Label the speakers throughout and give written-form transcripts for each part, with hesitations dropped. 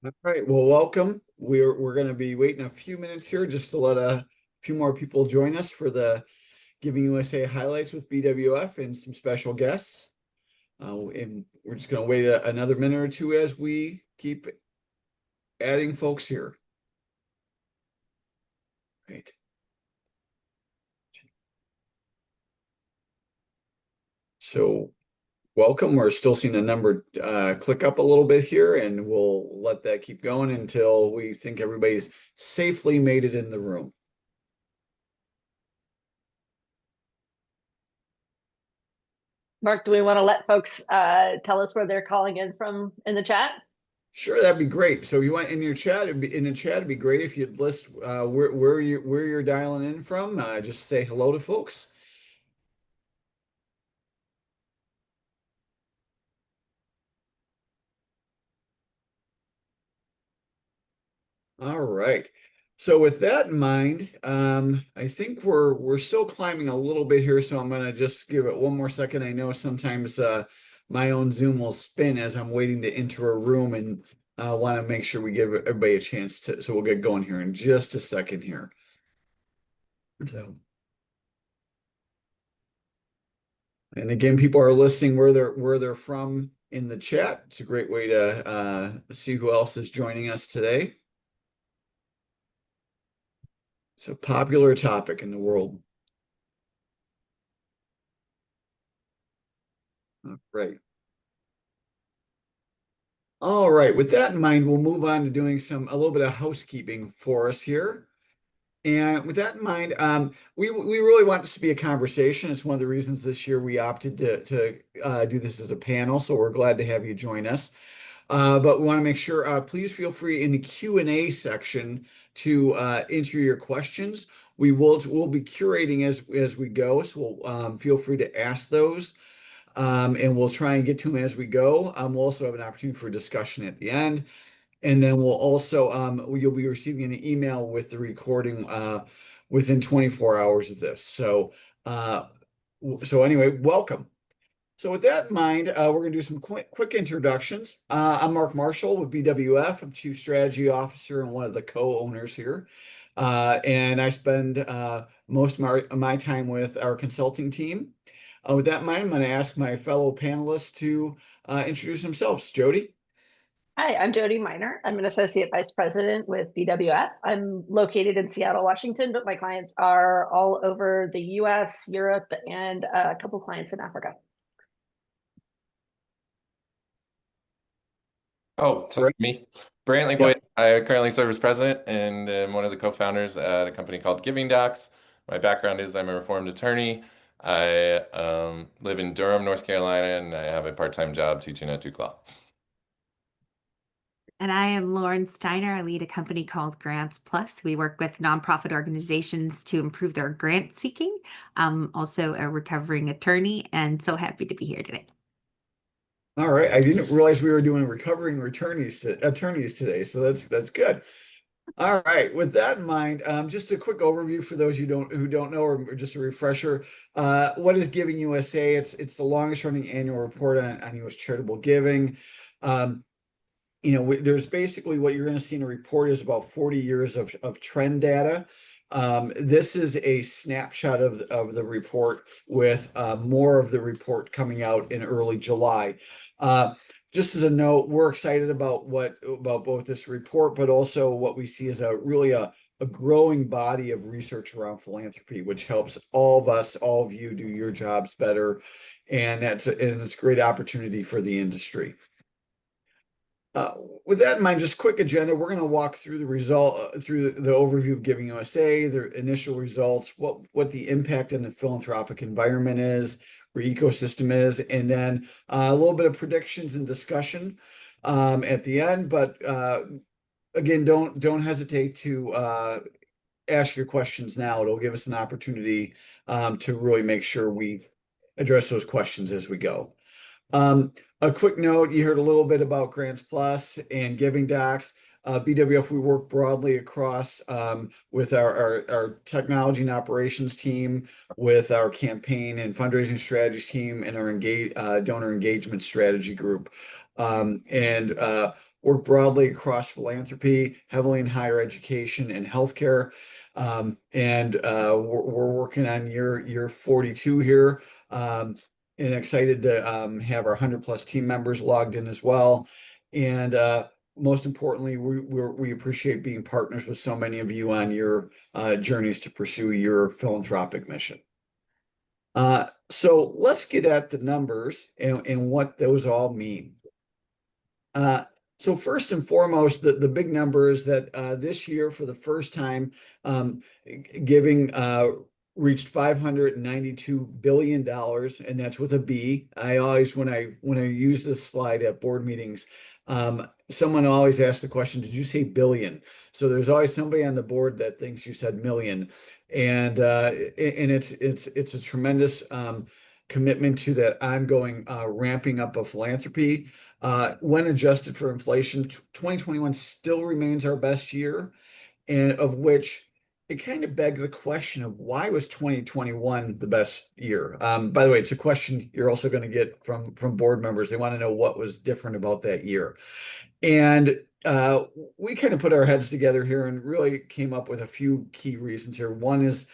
Speaker 1: All right, well, welcome. We're going to be waiting a few minutes here just to let a few more people join us for the Giving USA highlights with BWF and some special guests. And we're just going to wait another minute or two as we keep adding folks here. Right. So welcome. We're still seeing the number click up a little bit here, and we'll let that keep going until we think everybody's safely made it in the room.
Speaker 2: Mark, do we want to let folks tell us where they're calling in from in the chat?
Speaker 1: Sure, that'd be great. So you want in your chat, in the chat, it'd be great if you'd list where you're dialing in from. Just say hello to folks. All right. So with that in mind, I think we're still climbing a little bit here, so I'm gonna just give it one more second. I know sometimes my own Zoom will spin as I'm waiting to enter a room, and I want to make sure we give everybody a chance to. So we'll get going here in just a second here. So. And again, people are listing where they're from in the chat. It's a great way to see who else is joining us today. It's a popular topic in the world. Right. All right. With that in mind, we'll move on to doing a little bit of housekeeping for us here. And with that in mind, we really want this to be a conversation. It's one of the reasons this year we opted to do this as a panel. So we're glad to have you join us. But we want to make sure, please feel free in the Q&A section to enter your questions. We'll be curating as we go, so we'll feel free to ask those, and we'll try and get to them as we go. We'll also have an opportunity for discussion at the end, and then we'll also you'll be receiving an email with the recording within 24 hours of this. So anyway, welcome. So with that in mind, we're going to do some quick introductions. I'm Mark Marshall with BWF. I'm Chief Strategy Officer and one of the co-owners here. And I spend most of my time with our consulting team. With that in mind, I'm going to ask my fellow panelists to introduce themselves. Jodie?
Speaker 2: Hi, I'm Jodie Miner. I'm an Associate Vice President with BWF. I'm located in Seattle, Washington, but my clients are all over the US, Europe, and a couple clients in Africa.
Speaker 3: Oh, sorry, me. Brantley Boyett. I currently serve as president and am one of the co-founders at a company called Giving. My background is I'm a reformed attorney. I live in Durham, North Carolina, and I have a part-time job teaching at Duke Law.
Speaker 4: And I am Lauren Steiner. I lead a company called Grants Plus. We work with nonprofit organizations to improve their grant seeking. I'm also a recovering attorney and so happy to be here today.
Speaker 1: All right. I didn't realize we were doing recovering attorneys today, so that's good. All right. With that in mind, just a quick overview for those who don't know, or just a refresher. What is Giving USA? It's the longest running annual report on U.S. charitable giving. There's basically what you're going to see in a report is about 40 years of trend data. This is a snapshot of the report with more of the report coming out in early July. Just as a note, we're excited about both this report, but also what we see as really a growing body of research around philanthropy, which helps all of you do your jobs better. And it's a great opportunity for the industry. With that in mind, just quick agenda. We're going to walk through through the overview of Giving USA, their initial results, what the impact in the philanthropic environment is, or ecosystem is, and then a little bit of predictions and discussion at the end. But again, don't hesitate to ask your questions now. It'll give us an opportunity to really make sure we address those questions as we go. A quick note, you heard a little bit about Grants Plus and Giving Docs. BWF, we work broadly across with our technology and operations team, with our campaign and fundraising strategies team, and our donor engagement strategy group. We're work broadly across philanthropy, heavily in higher education and healthcare. We're working on year 42 here. And excited to have our 100+ team members logged in as well. And most importantly, we appreciate being partners with so many of you on your journeys to pursue your philanthropic mission. So let's get at the numbers and what those all mean. So first and foremost, the big number is that this year, for the first time, giving reached $592 billion, and that's with a B. I always, when I use this slide at board meetings, someone always asks the question, "Did you say billion?" So there's always somebody on the board that thinks you said million, and it's a tremendous commitment to that ongoing ramping up of philanthropy. When adjusted for inflation, 2021 still remains our best year, and of which it kind of begged the question of why was 2021 the best year? By the way, it's a question you're also going to get from board members. They want to know what was different about that year. And we kind of put our heads together here and really came up with a few key reasons here. One is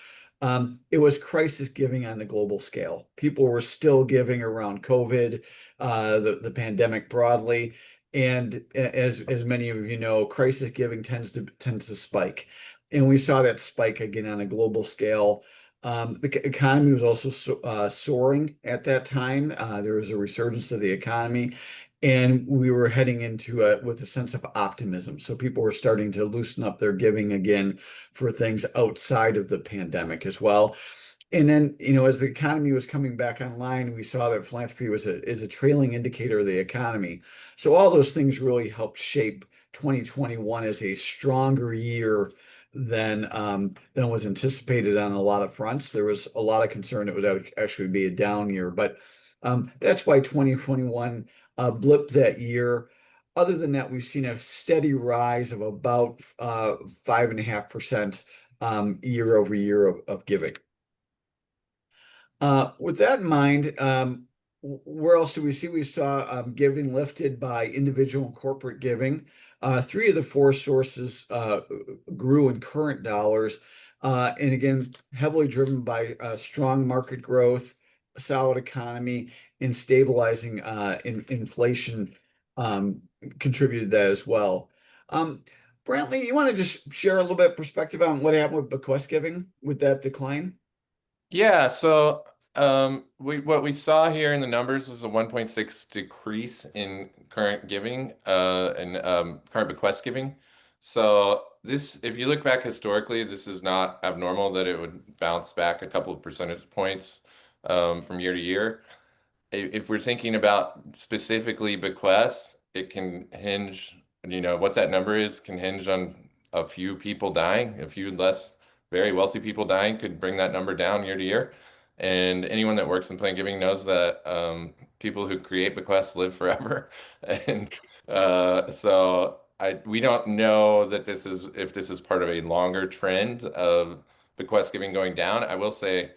Speaker 1: it was crisis giving on the global scale. People were still giving around COVID, the pandemic broadly. And as many of you know, crisis giving tends to spike. And we saw that spike again on a global scale. The economy was also soaring at that time. There was a resurgence of the economy, and we were heading into it with a sense of optimism. So people were starting to loosen up their giving again for things outside of the pandemic as well. And then, as the economy was coming back online, we saw that philanthropy is a trailing indicator of the economy. So all those things really helped shape 2021 as a stronger year than was anticipated on a lot of fronts. There was a lot of concern it would actually be a down year, but that's why 2021 blipped that year. Other than that, we've seen a steady rise of about 5.5% year over year of giving. With that in mind, where else do we see? We saw giving lifted by individual and corporate giving. 3 of the 4 sources grew in current dollars, and again, heavily driven by strong market growth, a solid economy, and stabilizing inflation contributed to that as well. Brantley, you want to just share a little bit of perspective on what happened with bequest giving with that decline?
Speaker 3: Yeah, so what we saw here in the numbers was a 1.6 decrease in current giving and current bequest giving. So this, if you look back historically, this is not abnormal that it would bounce back a couple of percentage points from year to year. If we're thinking about specifically bequests, it can hinge, what that number is can hinge on a few people dying, a few less very wealthy people dying could bring that number down year to year. And anyone that works in plan giving knows that people who create bequests live forever. And we don't know that if this is part of a longer trend of bequest giving going down. I will say,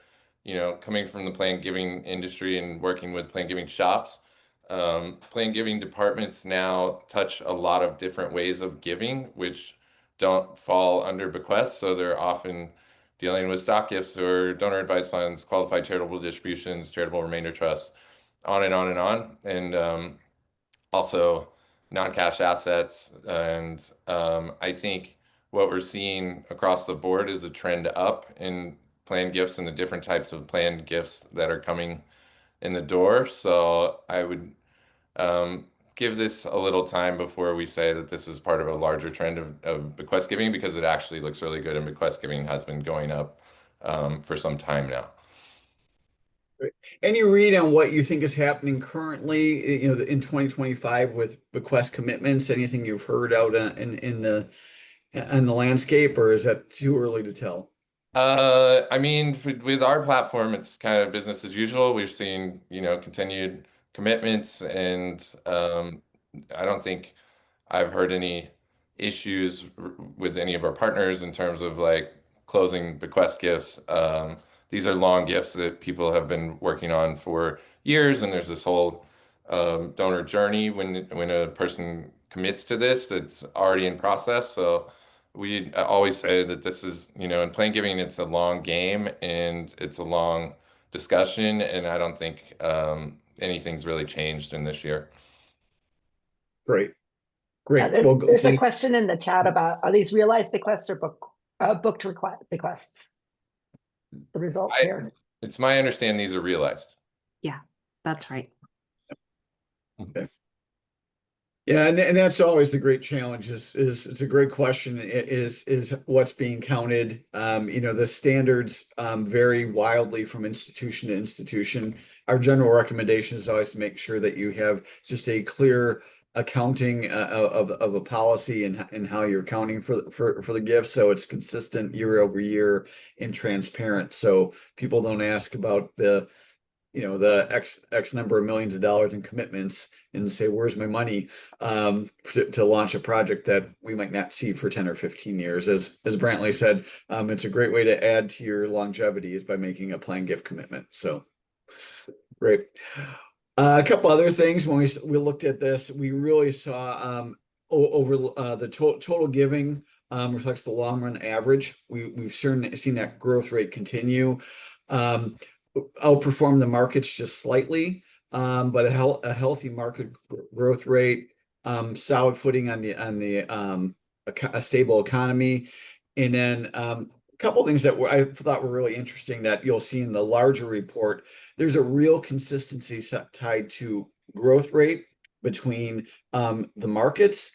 Speaker 3: coming from the plan giving industry and working with plan giving shops, plan giving departments now touch a lot of different ways of giving, which don't fall under bequests. So they're often dealing with stock gifts or donor advised funds, qualified charitable distributions, charitable remainder trusts, on and on and on. And also non-cash assets. And I think what we're seeing across the board is a trend up in planned gifts and the different types of planned gifts that are coming in the door. So I would give this a little time before we say that this is part of a larger trend of bequest giving, because it actually looks really good and bequest giving has been going up for some time now.
Speaker 1: Any read on what you think is happening currently, in 2025 with bequest commitments? Anything you've heard out in the landscape, or is that too early to tell?
Speaker 3: I mean, with our platform, it's kind of business as usual. We've seen, continued commitments, and I don't think I've heard any issues with any of our partners in terms of like closing bequest gifts. These are long gifts that people have been working on for years, and there's this whole donor journey when a person commits to this. It's already in process. So we always say that this is, in plan giving, it's a long game and it's a long discussion. And I don't think anything's really changed in this year.
Speaker 1: Great.
Speaker 2: Yeah,
Speaker 1: Great. Well,
Speaker 2: there's a question in the chat about, are these realized bequests or booked bequests? The results here.
Speaker 3: It's my understanding these are realized.
Speaker 4: Yeah, that's right.
Speaker 1: okay. Yeah, and that's always the great challenge is it's a great question is what's being counted. The standards vary wildly from institution to institution. Our general recommendation is always to make sure that you have just a clear accounting of a policy and how you're accounting for the gifts, so it's consistent year over year and transparent, so people don't ask about the X number of millions of dollars in commitments and say, where's my money, to launch a project that we might not see for 10 or 15 years. As Brantley said, it's a great way to add to your longevity is by making a planned gift commitment. So great. A couple other things when we looked at this, we really saw over the total giving reflects the long run average. We've certainly seen that growth rate continue. Outperform the markets just slightly, but a healthy market growth rate, solid footing on a stable economy, and then a couple of things that I thought were really interesting that you'll see in the larger report. There's a real consistency tied to growth rate between the markets,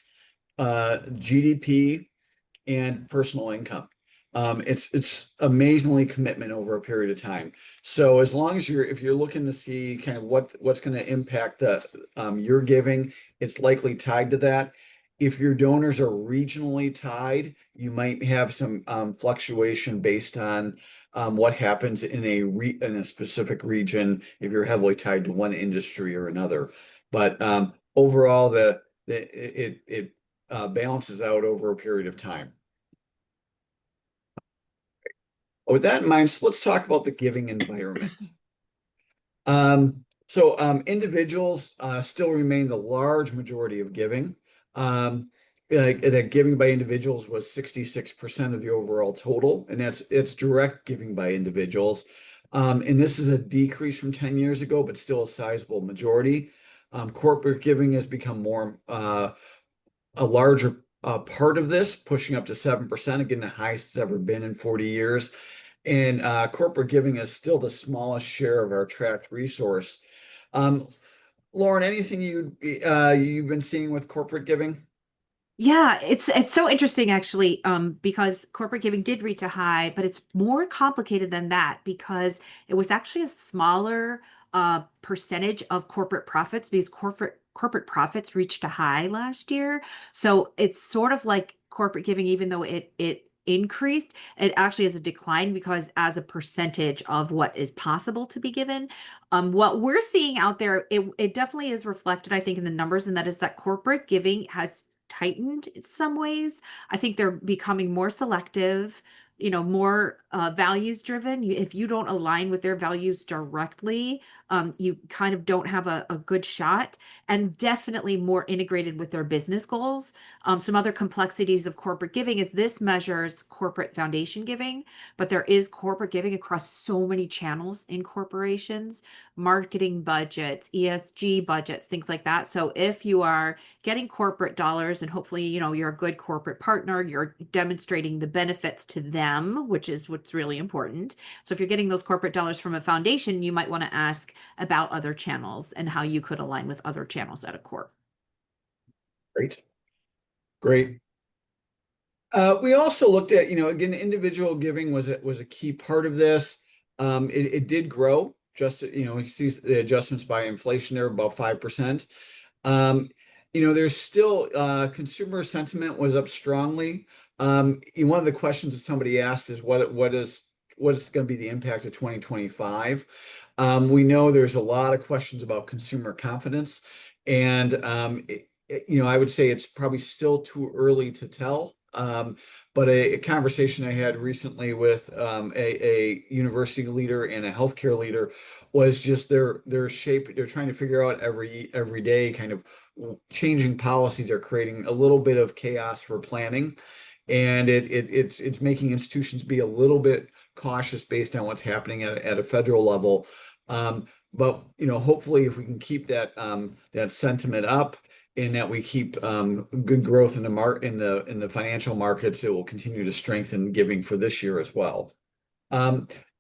Speaker 1: GDP, and personal income. It's amazingly commitment over a period of time. So as long as if you're looking to see kind of what's going to impact your giving, it's likely tied to that. If your donors are regionally tied, you might have some fluctuation based on what happens in a specific region if you're heavily tied to one industry or another. But overall, it balances out over a period of time. With that in mind, so let's talk about the giving environment. Individuals still remain the large majority of giving. That giving by individuals was 66% of the overall total, and it's direct giving by individuals. And this is a decrease from 10 years ago, but still a sizable majority. Corporate giving has become more a larger part of this, pushing up to 7%, again, the highest it's ever been in 40 years. And corporate giving is still the smallest share of our tracked resource. Lauren, anything you've been seeing with corporate giving?
Speaker 4: Yeah, it's so interesting actually, because corporate giving did reach a high, but it's more complicated than that because it was actually a smaller percentage of corporate profits because corporate profits reached a high last year. So it's sort of like corporate giving, even though it increased, it actually has a decline because as a percentage of what is possible to be given. What we're seeing out there, it definitely is reflected, I think, in the numbers, and that is that corporate giving has tightened in some ways. I think they're becoming more selective, more values driven. If you don't align with their values directly, you kind of don't have a good shot, and definitely more integrated with their business goals. Some other complexities of corporate giving is this measures corporate foundation giving, but there is corporate giving across so many channels in corporations, marketing budgets, ESG budgets, things like that. So if you are getting corporate dollars and hopefully, you're a good corporate partner, you're demonstrating the benefits to them, which is what's really important. So if you're getting those corporate dollars from a foundation, you might want to ask about other channels and how you could align with other channels at a corp.
Speaker 1: Great. We also looked at, again, individual giving was a key part of this. It did grow, just, you see the adjustments by inflation there, about 5%. There's still consumer sentiment was up strongly. One of the questions that somebody asked is what's going to be the impact of 2025? We know there's a lot of questions about consumer confidence, and I would say it's probably still too early to tell But a conversation I had recently with a university leader and a healthcare leader was just their shape. They're trying to figure out every day, kind of changing policies are creating a little bit of chaos for planning, and it's making institutions be a little bit cautious based on what's happening at a federal level. But hopefully, if we can keep that sentiment up, and that we keep good growth in the financial markets, it will continue to strengthen giving for this year as well.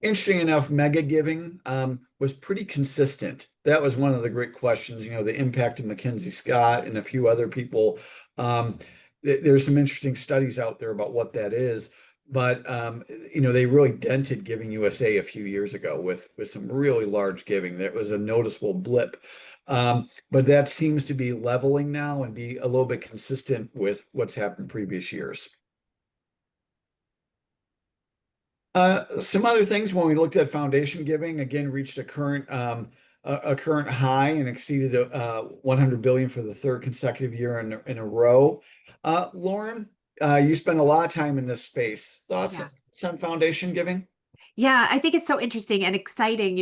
Speaker 1: Interesting enough, mega giving was pretty consistent. That was one of the great questions. The impact of Mackenzie Scott and a few other people. There's some interesting studies out there about what that is. But they really dented Giving USA a few years ago with some really large giving. That was a noticeable blip. But that seems to be leveling now and be a little bit consistent with what's happened in previous years. Some other things when we looked at foundation giving, again, reached a current high and exceeded 100 billion for the third consecutive year in a row. Lauren, you spend a lot of time in this space. Thoughts on foundation giving?
Speaker 4: Yeah, I think it's so interesting and exciting,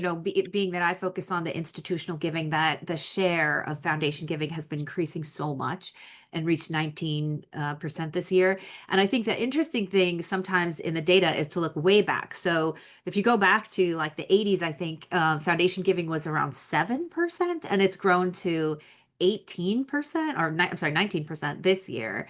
Speaker 4: being that I focus on the institutional giving, that the share of foundation giving has been increasing so much and reached 19% this year. And I think the interesting thing sometimes in the data is to look way back. So if you go back to like the 80s, I think foundation giving was around 7%, and it's grown to 18% or I'm sorry, 19% this year.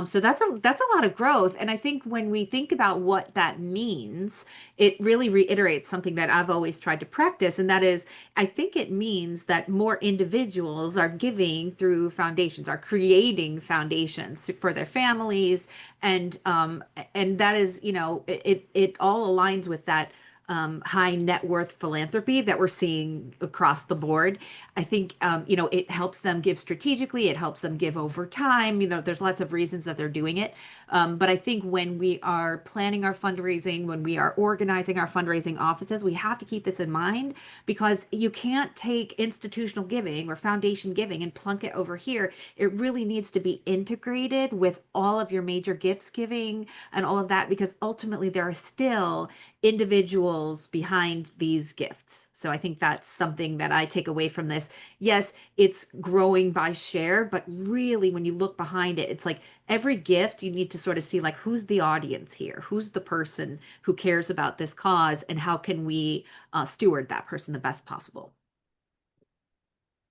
Speaker 4: So that's a lot of growth. And I think when we think about what that means, it really reiterates something that I've always tried to practice. And that is, I think it means that more individuals are giving through foundations, are creating foundations for their families. And that is, it all aligns with that high net worth philanthropy that we're seeing across the board. I think, it helps them give strategically. It helps them give over time. There's lots of reasons that they're doing it. But I think when we are planning our fundraising, when we are organizing our fundraising offices, we have to keep this in mind, because you can't take institutional giving or foundation giving and plunk it over here. It really needs to be integrated with all of your major gifts giving and all of that, because ultimately there are still individuals behind these gifts. So I think that's something that I take away from this. Yes, it's growing by share, but really when you look behind it, it's like every gift you need to sort of see like, who's the audience here? Who's the person who cares about this cause, and how can we steward that person the best possible?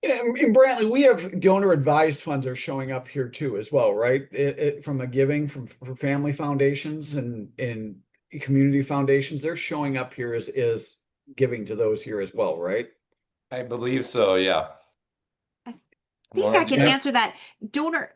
Speaker 1: In Brantley, we have donor advised funds are showing up here too as well, right? From a giving for family foundations and community foundations, they're showing up here as giving to those here as well, right?
Speaker 3: I believe so, yeah.
Speaker 4: I think
Speaker 3: Lauren,
Speaker 4: I can
Speaker 3: yeah.
Speaker 4: answer that. Donor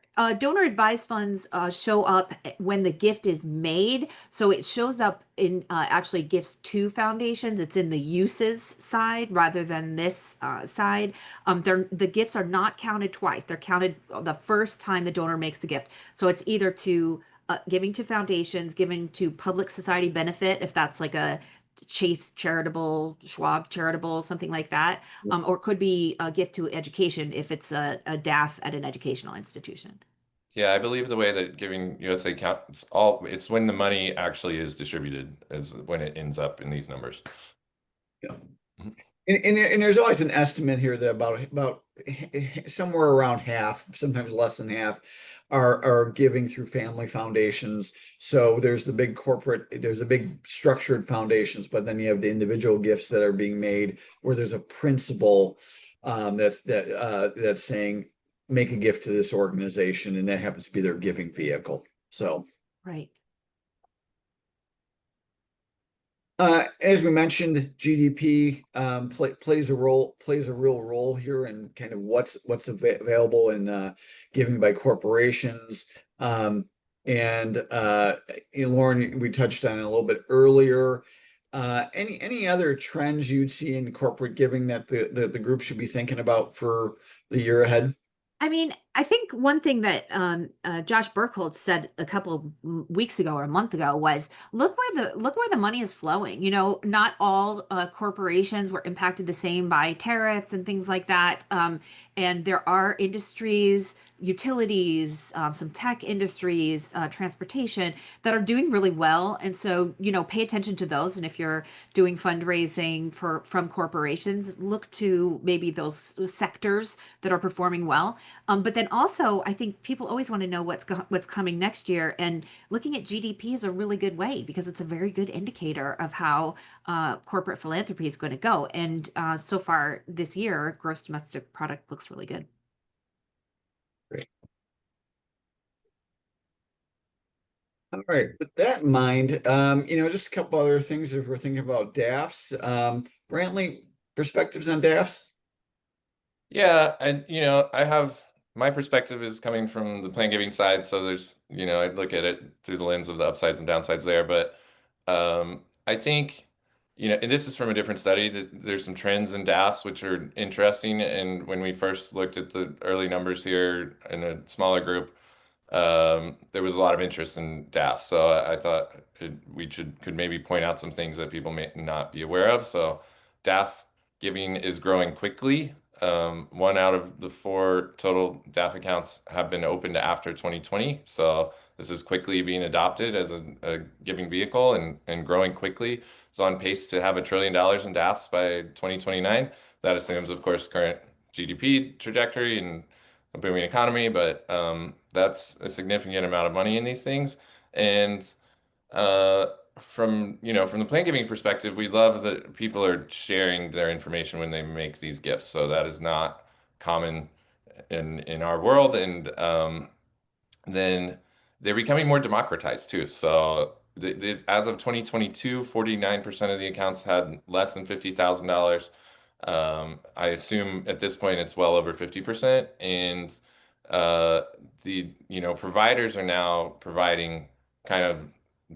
Speaker 4: advised funds show up when the gift is made. So it shows up in actually gifts to foundations. It's in the uses side rather than this side. The gifts are not counted twice. They're counted the first time the donor makes the gift. So it's either to giving to foundations, giving to public society benefit, if that's like a Chase charitable, Schwab charitable, something like that, or it could be a gift to education if it's a DAF at an educational institution.
Speaker 3: Yeah, I believe the way that Giving USA counts it's when the money actually is distributed is when it ends up in these numbers.
Speaker 1: Yeah. And there's always an estimate here that about somewhere around half, sometimes less than half, are giving through family foundations. So there's the big there's a big structured foundations, but then you have the individual gifts that are being made where there's a principle that's saying make a gift to this organization, and that happens to be their giving vehicle. So
Speaker 4: Right.
Speaker 1: As we mentioned, GDP plays a real role here in kind of what's available in giving by corporations. And Lauren, we touched on it a little bit earlier. Any other trends you'd see in corporate giving that the group should be thinking about for the year ahead?
Speaker 4: I mean, I think one thing that Josh Burkholz said a couple weeks ago or a month ago was look where the money is flowing. You know, not all corporations were impacted the same by tariffs and things like that. And there are industries, utilities, some tech industries, transportation that are doing really well. And so, you know, pay attention to those. And if you're doing fundraising from corporations, look to maybe those sectors that are performing well. But then also, I think people always want to know what's coming next year, and looking at GDP is a really good way because it's a very good indicator of how corporate philanthropy is going to go. And so far this year, gross domestic product looks really good.
Speaker 1: Great. All right. With that in mind, you know, just a couple other things if we're thinking about DAFs. Brantley, perspectives on DAFs?
Speaker 3: Yeah, and you know, I have my perspective is coming from the plan giving side, so there's, you know, I'd look at it through the lens of the upsides and downsides there. But I think, you know, and this is from a different study, that there's some trends in DAFs which are interesting. And when we first looked at the early numbers here in a smaller group, there was a lot of interest in DAFs. So I thought we could maybe point out some things that people may not be aware of. So DAF giving is growing quickly. 1 out of the 4 total DAF accounts have been opened after 2020. So this is quickly being adopted as a giving vehicle and growing quickly. It's on pace to have $1 trillion in DAFs by 2029. That assumes, of course, current GDP trajectory and a booming economy, but that's a significant amount of money in these things. And uh, from the plan giving perspective, we love that people are sharing their information when they make these gifts. So that is not common in our world, and then they're becoming more democratized too. So as of 2022, 49% of the accounts had less than $50,000. I assume at this point it's well over 50%, and providers are now providing kind of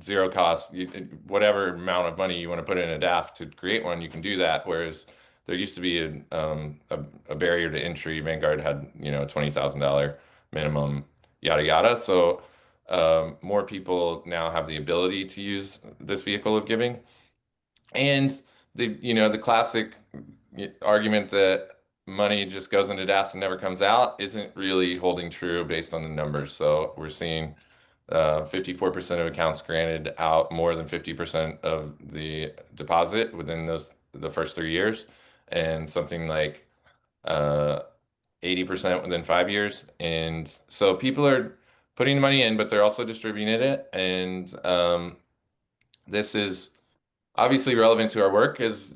Speaker 3: zero cost, whatever amount of money you want to put in a DAF to create one, you can do that. Whereas there used to be a barrier to entry. Vanguard had, $20,000 minimum, yada yada. So more people now have the ability to use this vehicle of giving. And the classic argument that money just goes into DAFs and never comes out isn't really holding true based on the numbers. So we're seeing 54% of accounts granted out more than 50% of the deposit within the first 3 years, and something like 80% within 5 years. And so people are putting the money in, but they're also distributing it. And this is obviously relevant to our work as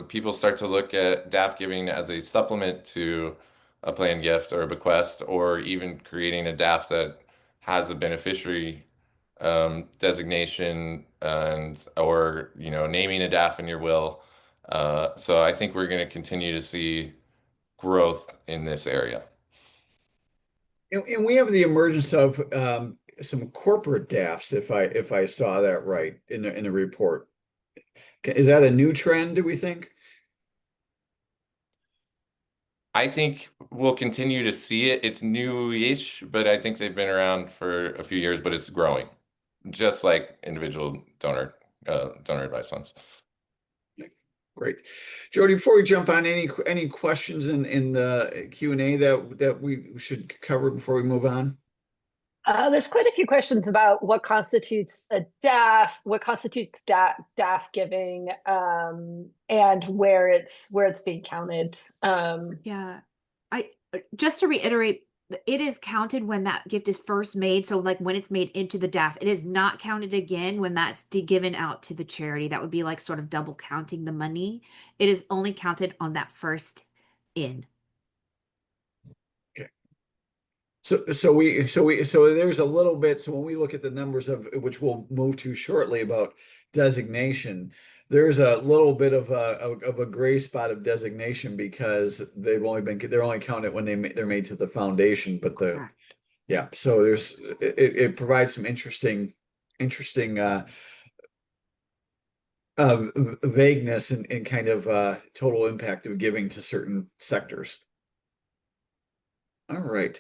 Speaker 3: people start to look at DAF giving as a supplement to a planned gift or a bequest, or even creating a DAF that has a beneficiary designation, and or naming a DAF in your will. So I think we're going to continue to see growth in this area.
Speaker 1: And we have the emergence of some corporate DAFs, if I saw that right in the report. Is that a new trend, do we think?
Speaker 3: I think we'll continue to see it. It's new-ish, but I think they've been around for a few years, but it's growing, just like individual donor advised funds.
Speaker 1: Great. Jodie, before we jump on, any questions in the Q&A that we should cover before we move on?
Speaker 2: There's quite a few questions about what constitutes a DAF, what constitutes DAF giving, and where it's being counted.
Speaker 4: Yeah, I just to reiterate, it is counted when that gift is first made. So like when it's made into the DAF, it is not counted again when that's given out to the charity. That would be like sort of double counting the money. It is only counted on that first in.
Speaker 1: Okay. So there's a little bit. So when we look at the numbers of which we'll move to shortly about designation, there's a little bit of a gray spot of designation because they're only counted when they're made to the foundation. But
Speaker 4: Correct.
Speaker 1: yeah, so it provides some interesting vagueness and kind of total impact of giving to certain sectors. All right.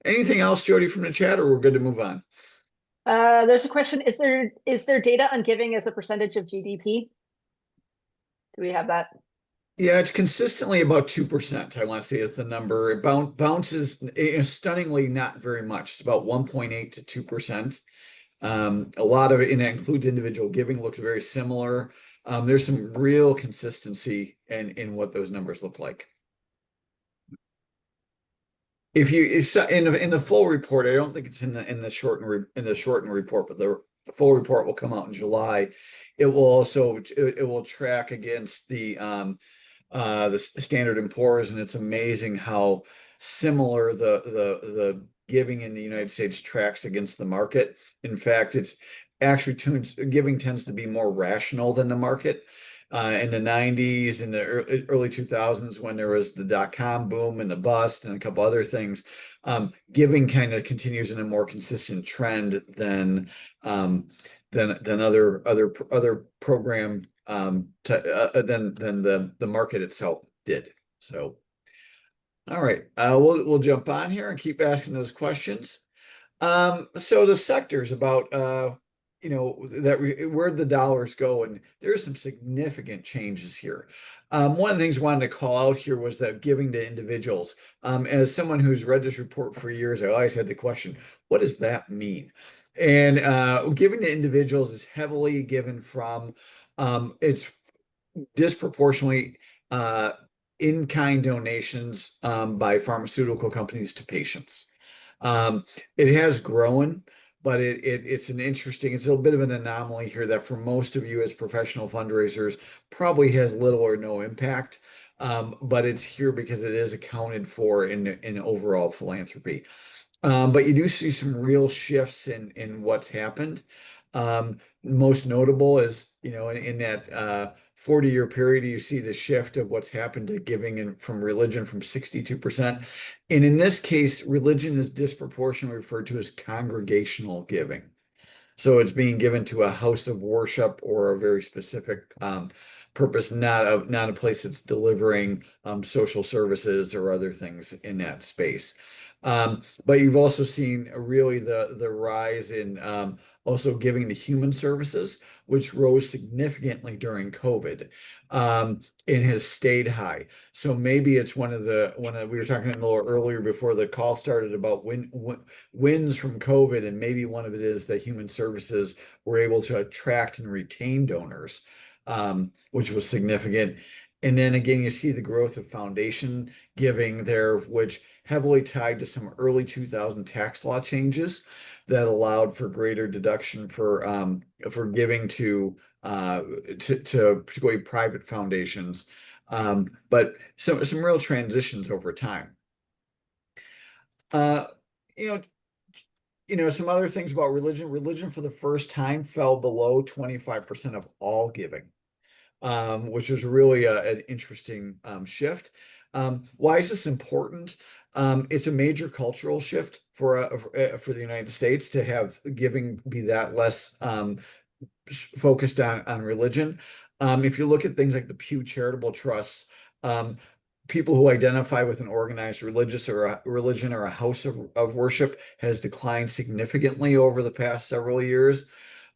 Speaker 1: Anything else, Jody, from the chat, or we're good to move on?
Speaker 2: There's a question. Is there data on giving as a percentage of GDP? Do we have that?
Speaker 1: Yeah, it's consistently about 2%, I want to say is the number. It bounces stunningly not very much. It's about 1.8 to 2%. A lot of it, and that includes individual giving, looks very similar. There's some real consistency in what those numbers look like. If in the full report, I don't think it's in the shortened report, but the full report will come out in July. It will track against the Standard and Poor's, and it's amazing how similar the giving in the United States tracks against the market. In fact, it's actually giving tends to be more rational than the market. In the 90s, in the early 2000s, when there was the dot-com boom and the bust and a couple other things, giving kind of continues in a more consistent trend than other program than the market itself did. So, all right, we'll jump on here and keep asking those questions. So the sectors about where the dollars go, and there's some significant changes here. One of the things I wanted to call out here was that giving to individuals. As someone who's read this report for years, I always had the question, what does that mean? And giving to individuals is heavily given from, it's disproportionately in-kind donations by pharmaceutical companies to patients. It has grown, but it's a little bit of an anomaly here that for most of you as professional fundraisers probably has little or no impact. But it's here because it is accounted for in overall philanthropy. But you do see some real shifts in what's happened. Most notable is, in that 40-year period, you see the shift of what's happened to giving from religion from 62%. And in this case, religion is disproportionately referred to as congregational giving. So it's being given to a house of worship or a very specific purpose, not a place that's delivering social services or other things in that space. But you've also seen really the rise in also giving to human services, which rose significantly during COVID, and has stayed high. So maybe it's we were talking a little earlier before the call started about wins from COVID, and maybe one of it is that human services were able to attract and retain donors, which was significant. And then again, you see the growth of foundation giving there, which heavily tied to some early 2000 tax law changes that allowed for greater deduction for giving to particularly private foundations, but some real transitions over time. Some other things about religion. Religion for the first time fell below 25% of all giving, which was really an interesting shift. Why is this important? It's a major cultural shift for the United States to have giving be that less focused on religion. If you look at things like the Pew Charitable Trusts, people who identify with an organized religion or a house of worship has declined significantly over the past several years.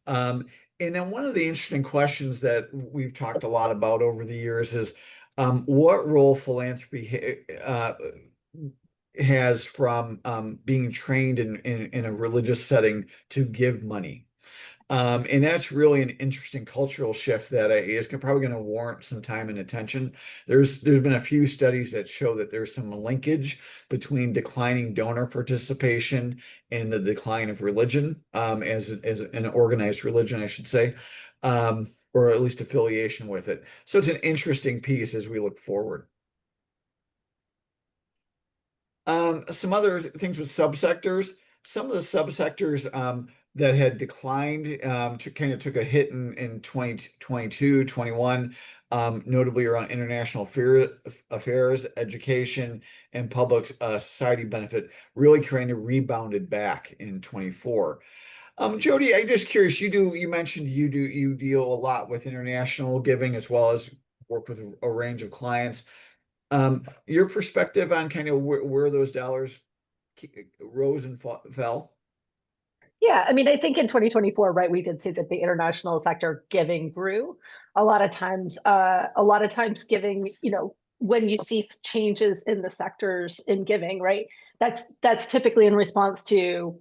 Speaker 1: And then one of the interesting questions that we've talked a lot about over the years is what role philanthropy has from being trained in a religious setting to give money. And that's really an interesting cultural shift that is probably going to warrant some time and attention. There's been a few studies that show that there's some linkage between declining donor participation and the decline of religion, as an organized religion, I should say, or at least affiliation with it. So it's an interesting piece as we look forward. Some other things with subsectors. Some of the subsectors that had declined took a hit in 2022, 21, notably around international affairs, education, and public society benefit, really kind of rebounded back in 24. Jody, I'm just curious, you mentioned you deal a lot with international giving as well as work with a range of clients. Your perspective on kind of where those dollars rose and fell?
Speaker 2: Yeah, I mean, I think in 2024, right, we did see that the international sector giving grew. A lot of times giving, when you see changes in the sectors in giving, right, that's typically in response to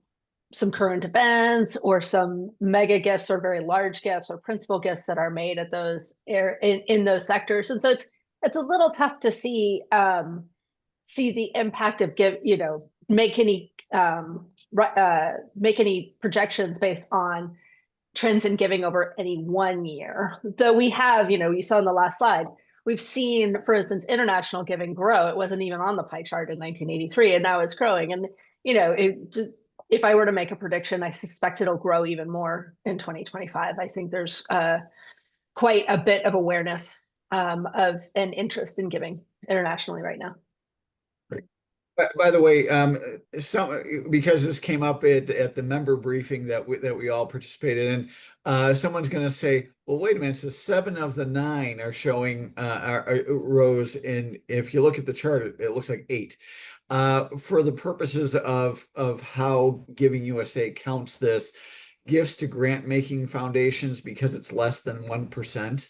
Speaker 2: some current events or some mega gifts or very large gifts or principal gifts that are made at those in those sectors. And so it's a little tough to see the impact of make any projections based on trends in giving over any one year. Though we have, you saw in the last slide, we've seen, for instance, international giving grow. It wasn't even on the pie chart in 1983, and now it's growing. And if I were to make a prediction, I suspect it'll grow even more in 2025. I think there's quite a bit of awareness of an interest in giving internationally right now.
Speaker 1: By the way, because this came up at the member briefing that we all participated in, someone's going to say, "Well, wait a minute. So 7 of the 9 are showing are rows, and if you look at the chart, it looks like 8." For the purposes of how Giving USA counts this, gifts to grant-making foundations, because it's less than 1%.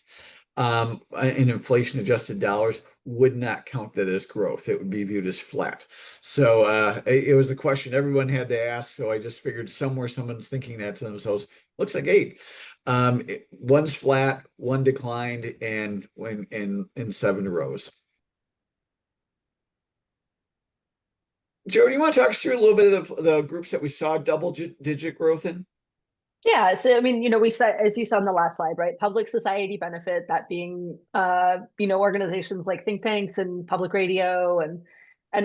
Speaker 1: In inflation adjusted dollars, would not count that as growth. It would be viewed as flat. So it was a question everyone had to ask. So I just figured somewhere someone's thinking that to themselves. Looks like 8. One's flat, 1 declined, and in 7 rows. Jodie, you want to talk us through a little bit of the groups that we saw double-digit growth in?
Speaker 2: Yeah, so I mean, we saw, as you saw in the last slide, right? Public society benefit, that being, organizations like think tanks and public radio and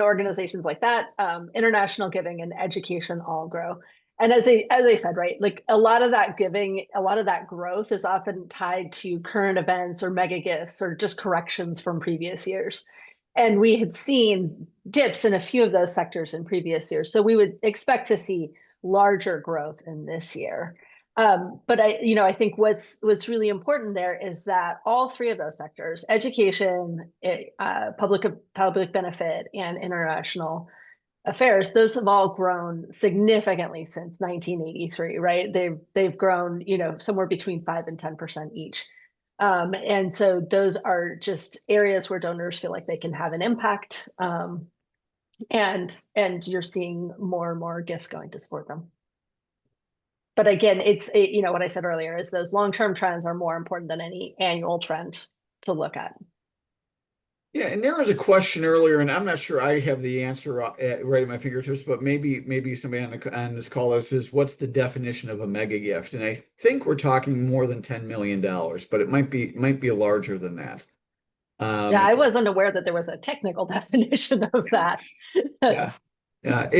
Speaker 2: organizations like that, international giving and education all grow. And as I said, right, like a lot of that giving, a lot of that growth is often tied to current events or mega gifts or just corrections from previous years. And we had seen dips in a few of those sectors in previous years. So we would expect to see larger growth in this year. But I think what's really important there is that all 3 of those sectors, education, public benefit, and international affairs, those have all grown significantly since 1983, right? They've grown, somewhere between 5 and 10% each. And so those are just areas where donors feel like they can have an impact. And you're seeing more and more gifts going to support them. But again, it's what I said earlier is those long-term trends are more important than any annual trend to look at.
Speaker 1: Yeah, and there was a question earlier, and I'm not sure I have the answer right at my fingertips, but maybe somebody on this call is what's the definition of a mega gift? And I think we're talking more than $10 million, but it might be larger than that.
Speaker 2: Yeah, I wasn't aware that there was a technical definition of that.
Speaker 1: Yeah. Yeah,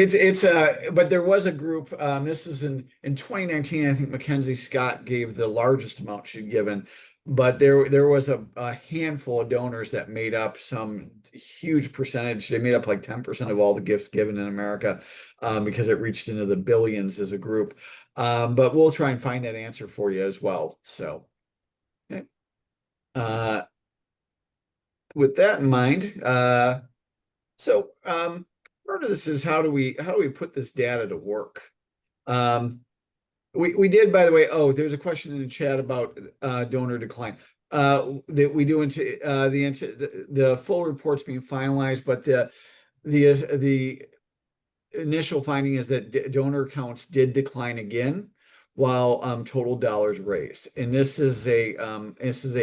Speaker 1: but there was a group, this is in 2019, I think Mackenzie Scott gave the largest amount she'd given, but there was a handful of donors that made up some huge percentage. They made up like 10% of all the gifts given in America, because it reached into the billions as a group. But we'll try and find that answer for you as well. So, okay. With that in mind, part of this is how do we put this data to work? We did, by the way. Oh, there's a question in the chat about donor decline. That we do into the full report's being finalized, but the initial finding is that donor counts did decline again, while total dollars raised, and this is a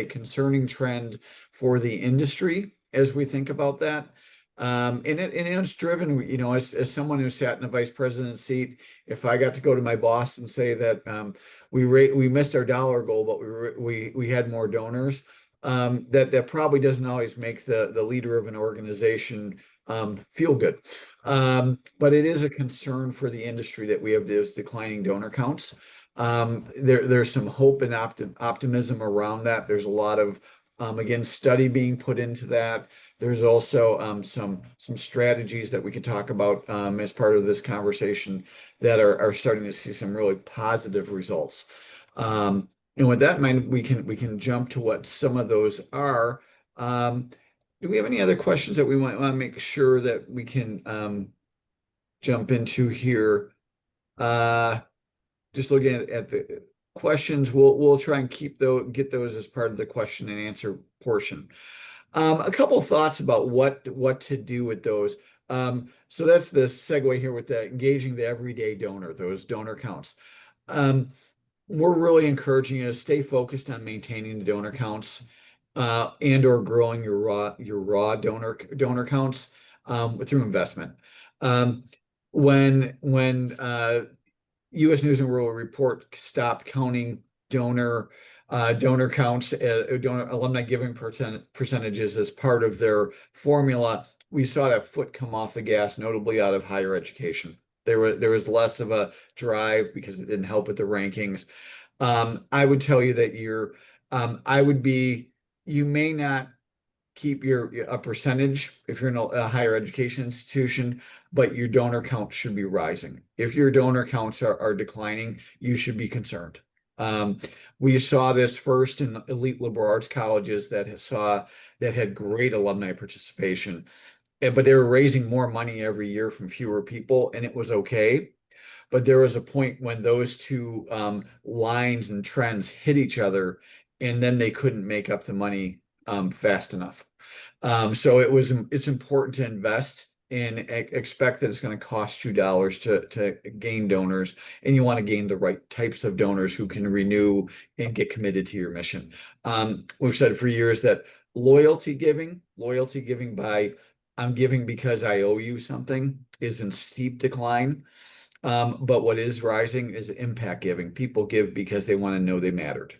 Speaker 1: concerning trend for the industry as we think about that. And it's driven, as someone who sat in a vice president seat, if I got to go to my boss and say that we missed our dollar goal, but we had more donors, that probably doesn't always make the leader of an organization feel good. But it is a concern for the industry that we have those declining donor counts. There's some hope and optimism around that. There's a lot of again, study being put into that. There's also some strategies that we can talk about as part of this conversation that are starting to see some really positive results. And with that in mind, we can jump to what some of those are. Do we have any other questions that we want to make sure that we can jump into here. Just looking at the questions, we'll try and get those as part of the question and answer portion. A couple thoughts about what to do with those. So that's the segue here with the engaging the everyday donor, those donor counts. We're really encouraging you to stay focused on maintaining the donor counts and or growing your raw donor counts through investment. When U.S. News and World Report stopped counting donor counts, donor alumni giving percentages as part of their formula, we saw that foot come off the gas, notably out of higher education. There was less of a drive because it didn't help with the rankings. I would tell you that you may not keep a percentage if you're in a higher education institution, but your donor count should be rising. If your donor counts are declining, you should be concerned. We saw this first in elite liberal arts colleges that had great alumni participation, but they were raising more money every year from fewer people, and it was okay. But there was a point when those two lines and trends hit each other, and then they couldn't make up the money fast enough. So it's important to invest and expect that it's going to cost you dollars to gain donors, and you want to gain the right types of donors who can renew and get committed to your mission. We've said for years that loyalty giving by I'm giving because I owe you something is in steep decline. But what is rising is impact giving. People give because they want to know they mattered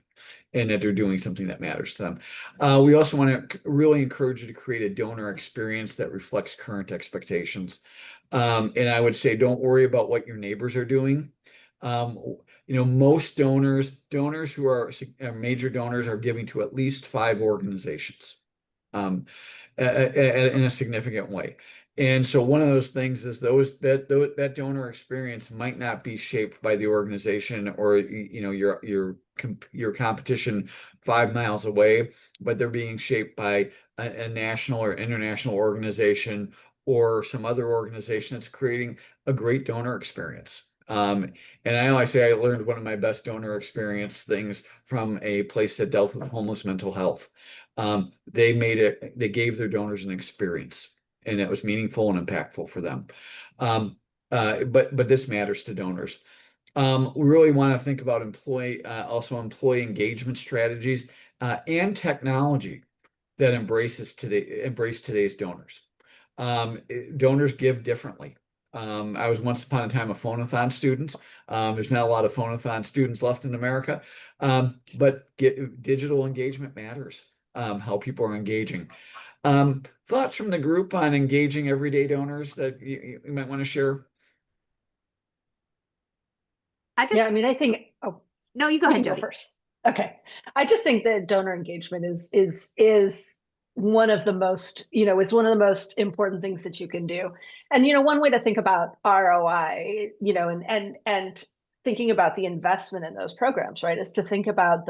Speaker 1: and that they're doing something that matters to them. We also want to really encourage you to create a donor experience that reflects current expectations. And I would say, don't worry about what your neighbors are doing. Most donors who are major donors are giving to at least 5 organizations in a significant way. And so one of those things is that donor experience might not be shaped by the organization or your competition 5 miles away, but they're being shaped by a national or international organization or some other organization that's creating a great donor experience. And I always say I learned one of my best donor experience things from a place that dealt with homeless mental health. They gave their donors an experience, and it was meaningful and impactful for them. But this matters to donors. We really want to think about employee engagement strategies and technology that embrace today's donors. Donors give differently. I was once upon a time a phone-a-thon student. There's not a lot of phone-a-thon students left in America, but digital engagement matters. How people are engaging. Thoughts from the group on engaging everyday donors that you might want to share?
Speaker 2: I think. Oh,
Speaker 4: no, you go ahead,
Speaker 2: Jodie.
Speaker 4: Jodie.
Speaker 2: First. Okay. I just think that donor engagement is one of the most, is one of the most important things that you can do. And, one way to think about ROI, and thinking about the investment in those programs, right, is to think about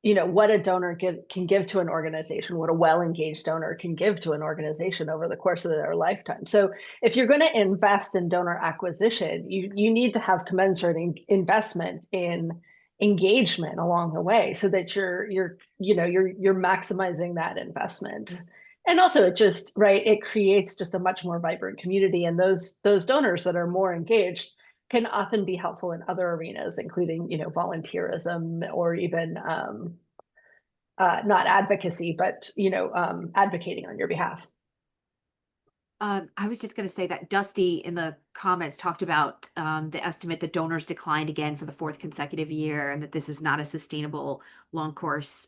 Speaker 2: what a donor can give to an organization, what a well-engaged donor can give to an organization over the course of their lifetime. So if you're going to invest in donor acquisition, you need to have commensurate investment in engagement along the way, so that you're maximizing that investment. And also it creates just a much more vibrant community, and those donors that are more engaged can often be helpful in other arenas, including, volunteerism, or even not advocacy, but, advocating on your behalf.
Speaker 4: I was just going to say that Dusty in the comments talked about the estimate that donors declined again for the 4th consecutive year, and that this is not a sustainable long course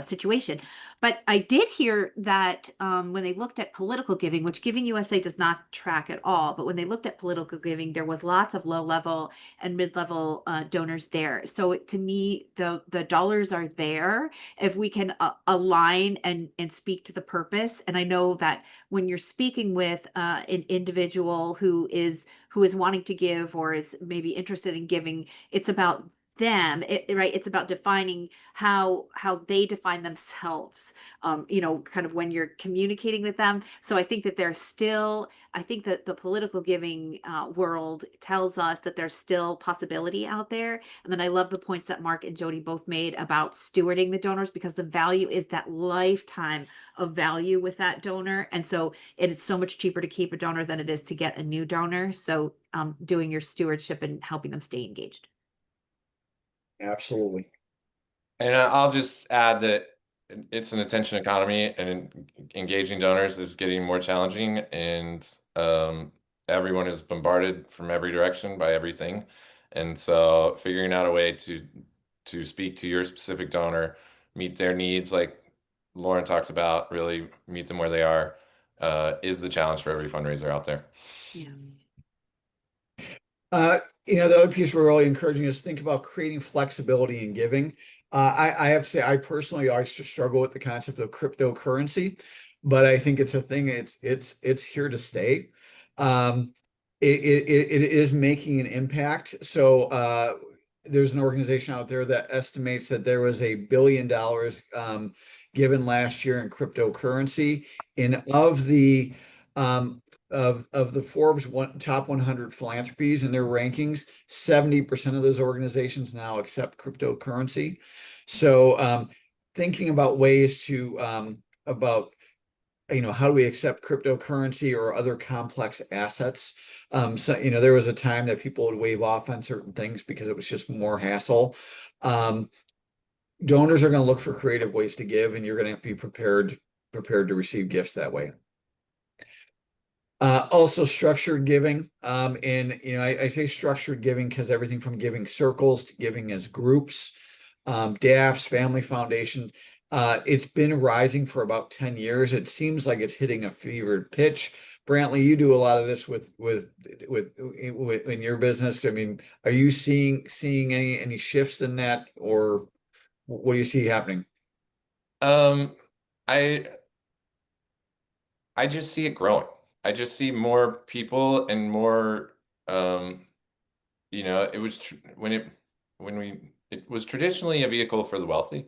Speaker 4: situation. But I did hear that when they looked at political giving, which Giving USA does not track at all, but when they looked at political giving, there was lots of low-level and mid-level donors there. So to me, the dollars are there if we can align and speak to the purpose. And I know that when you're speaking with an individual who is wanting to give or is maybe interested in giving, it's about them, right? It's about defining how they define themselves, you know, kind of when you're communicating with them. So I think that there's still, I think that the political giving world tells us that there's still possibility out there. And then I love the points that Mark and Jodie both made about stewarding the donors, because the value is that lifetime of value with that donor. And so it's so much cheaper to keep a donor than it is to get a new donor. So doing your stewardship and helping them stay engaged.
Speaker 1: Absolutely.
Speaker 3: And I'll just add that it's an attention economy, and engaging donors is getting more challenging, and everyone is bombarded from every direction by everything. And so figuring out a way to speak to your specific donor, meet their needs, like Lauren talks about, really meet them where they are, is the challenge for every fundraiser out there.
Speaker 4: Yeah.
Speaker 1: You know, the other piece we're really encouraging is think about creating flexibility in giving. I have to say, I personally always struggle with the concept of cryptocurrency, but I think it's a thing. It's here to stay. It is making an impact. So there's an organization out there that estimates that there was $1 billion given last year in cryptocurrency, and of the of the Forbes top 100 philanthropies and their rankings, 70% of those organizations now accept cryptocurrency. So thinking about ways to about, you know, how do we accept cryptocurrency or other complex assets? So, you know, there was a time that people would wave off on certain things because it was just more hassle. Donors are going to look for creative ways to give, and you're going to have to be prepared to receive gifts that way. Also structured giving. And, you know, I say structured giving because everything from giving circles to giving as groups, DAFs, family foundations, it's been rising for about 10 years. It seems like it's hitting a fevered pitch. Brantley, you do a lot of this with in your business. I mean, are you seeing any shifts in that, or what do you see happening?
Speaker 3: I just see it growing. I just see more people and more, you know, it was it was traditionally a vehicle for the wealthy,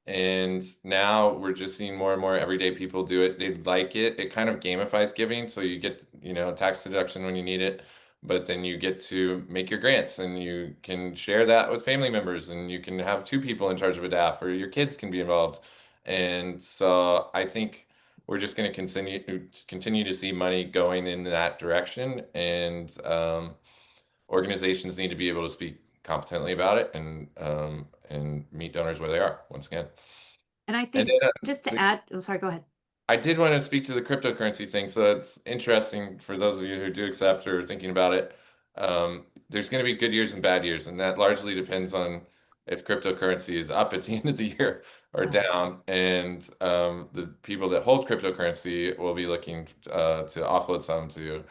Speaker 3: and now we're just seeing more and more everyday people do it. They like it. It kind of gamifies giving, so you get, you know, tax deduction when you need it, but then you get to make your grants, and you can share that with family members, and you can have two people in charge of a DAF, or your kids can be involved. And so I think we're just going to continue to see money going in that direction, and organizations need to be able to speak competently about it, and meet donors where they are, once again.
Speaker 4: And I think,
Speaker 3: And then,
Speaker 4: just to add, oh, sorry, go ahead.
Speaker 3: I did want to speak to the cryptocurrency thing. So it's interesting for those of you who do accept or are thinking about it. There's going to be good years and bad years, and that largely depends on if cryptocurrency is up at the end of the year or down. And the people that hold cryptocurrency will be looking to offload some to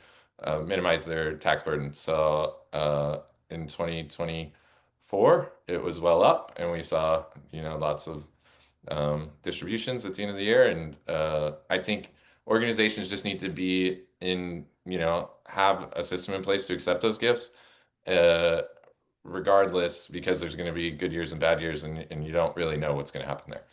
Speaker 3: minimize their tax burden. So in 2024, it was well up, and we saw, you know, lots of distributions at the end of the year. And I think organizations just need to be in, you know, have a system in place to accept those gifts, regardless, because there's going to be good years and bad years, and you don't really know what's going to happen there.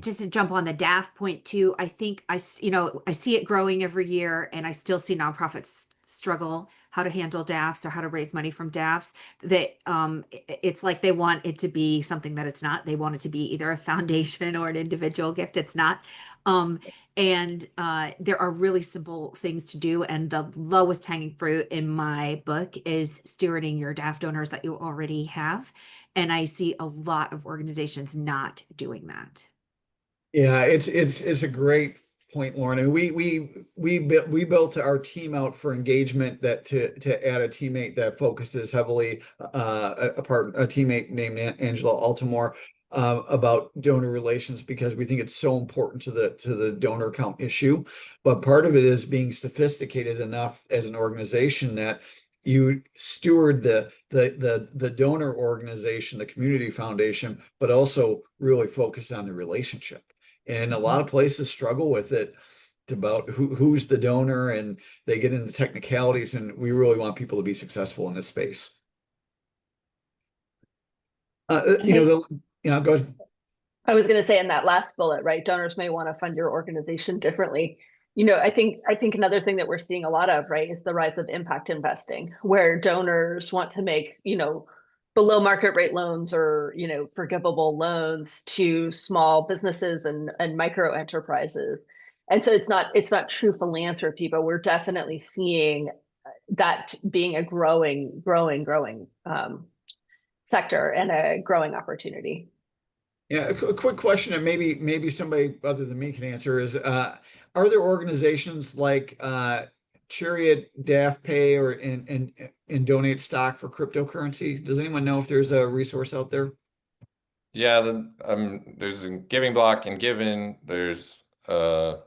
Speaker 4: Just to jump on the DAF point too, I think I see it growing every year, and I still see nonprofits struggle how to handle DAFs or how to raise money from DAFs. That it's like they want it to be something that it's not. They want it to be either a foundation or an individual gift. It's not. And there are really simple things to do, and the lowest hanging fruit in my book is stewarding your DAF donors that you already have. And I see a lot of organizations not doing that.
Speaker 1: Yeah, it's a great point, Lauren. And we built our team out for engagement, that to add a teammate that focuses heavily, a teammate named Angela Altamore, about donor relations, because we think it's so important to the donor count issue. But part of it is being sophisticated enough as an organization that you steward the donor organization, the community foundation, but also really focus on the relationship. And a lot of places struggle with it, about who's the donor, and they get into technicalities, and we really want people to be successful in this space. Go ahead.
Speaker 2: I was going to say in that last bullet, right? Donors may want to fund your organization differently. I think another thing that we're seeing a lot of, right, is the rise of impact investing, where donors want to make, below market rate loans or, forgivable loans to small businesses and micro enterprises. And so it's not true philanthropy, but we're definitely seeing that being a growing sector and a growing opportunity.
Speaker 1: Yeah, a quick question, and maybe somebody other than me can answer is, are there organizations like Chariot, DAF Pay, or and donate stock for cryptocurrency? Does anyone know if there's a resource out there?
Speaker 3: Yeah, there's a Giving Block and Given. There's a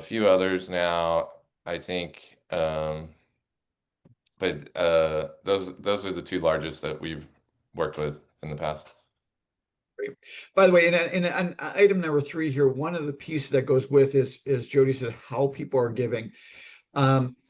Speaker 3: few others now, I think. But those are the two largest that we've worked with in the past.
Speaker 1: Great. By the way, in item number 3 here, one of the pieces that goes with is Jodie said, how people are giving.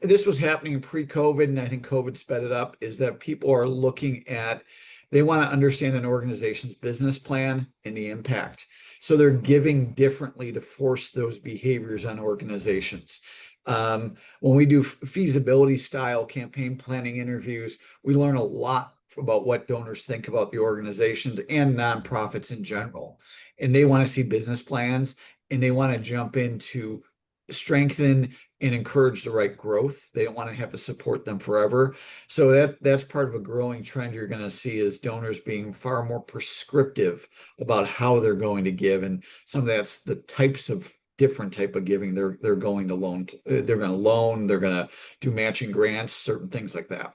Speaker 1: This was happening pre-COVID, and I think COVID sped it up, is that people are looking at, they want to understand an organization's business plan and the impact. So they're giving differently to force those behaviors on organizations. When we do feasibility style campaign planning interviews, we learn a lot about what donors think about the organizations and nonprofits in general. And they want to see business plans, and they want to jump in to strengthen and encourage the right growth. They don't want to have to support them forever. So that's part of a growing trend you're going to see, is donors being far more prescriptive about how they're going to give. And some of that's the types of different type of giving they're going to loan. They're going to loan, they're going to do matching grants, certain things like that.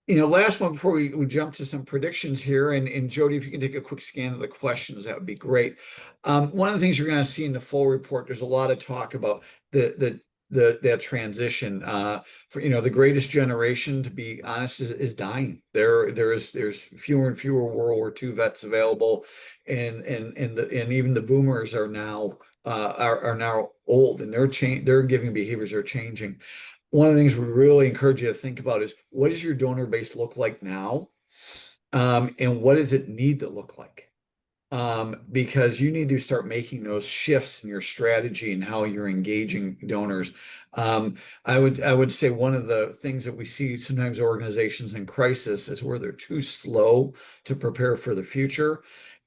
Speaker 1: Last one before we jump to some predictions here, and Jodie, if you can take a quick scan of the questions, that would be great. One of the things you're going to see in the full report, there's a lot of talk about that transition. For the greatest generation, to be honest, is dying. There's fewer and fewer World War II vets available, and even the boomers are now old, and their giving behaviors are changing. One of the things we really encourage you to think about is, what does your donor base look like now? And what does it need to look like? Because you need to start making those shifts in your strategy and how you're engaging donors. I would say one of the things that we see sometimes organizations in crisis is where they're too slow to prepare for the future.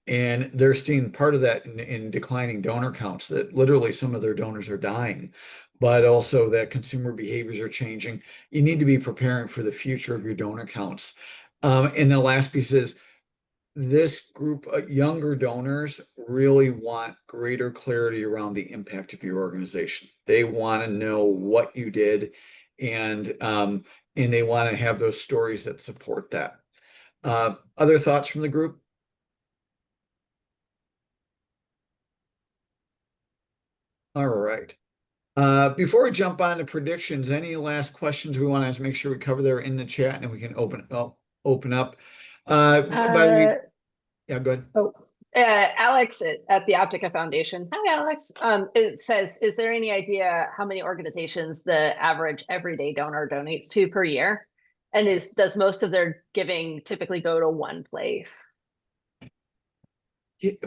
Speaker 1: And they're seeing part of that in declining donor counts, that literally some of their donors are dying, but also that consumer behaviors are changing. You need to be preparing for the future of your donor counts. And the last piece is, this group of younger donors really want greater clarity around the impact of your organization. They want to know what you did, and they want to have those stories that support that. Other thoughts from the group? All right. Before we jump on to predictions, any last questions we want to make sure we cover there in the chat, and we can open up. By the way, yeah, go ahead.
Speaker 2: Oh, Alex at the Optica Foundation. Hi, Alex. It says, is there any idea how many organizations the average everyday donor donates to per year? And does most of their giving typically go to one place?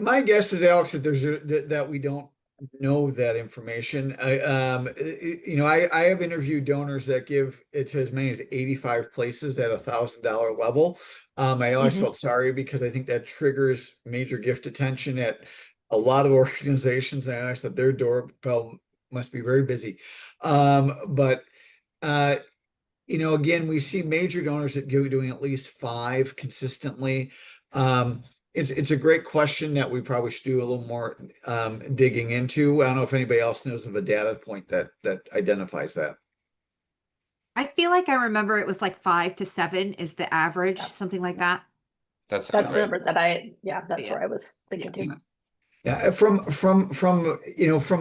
Speaker 1: My guess is, Alex, that we don't know that information. I have interviewed donors that give it to as many as 85 places at $1,000 level. I always felt sorry, because I think that triggers major gift attention at a lot of organizations, and I always thought their doorbell must be very busy. Again, we see major donors that doing at least 5 consistently. It's a great question that we probably should do a little more digging into. I don't know if anybody else knows of a data point that identifies that.
Speaker 4: I feel like I remember it was like 5 to 7 is the average, something like that.
Speaker 2: That's the number that that's where I was thinking too.
Speaker 1: Yeah, from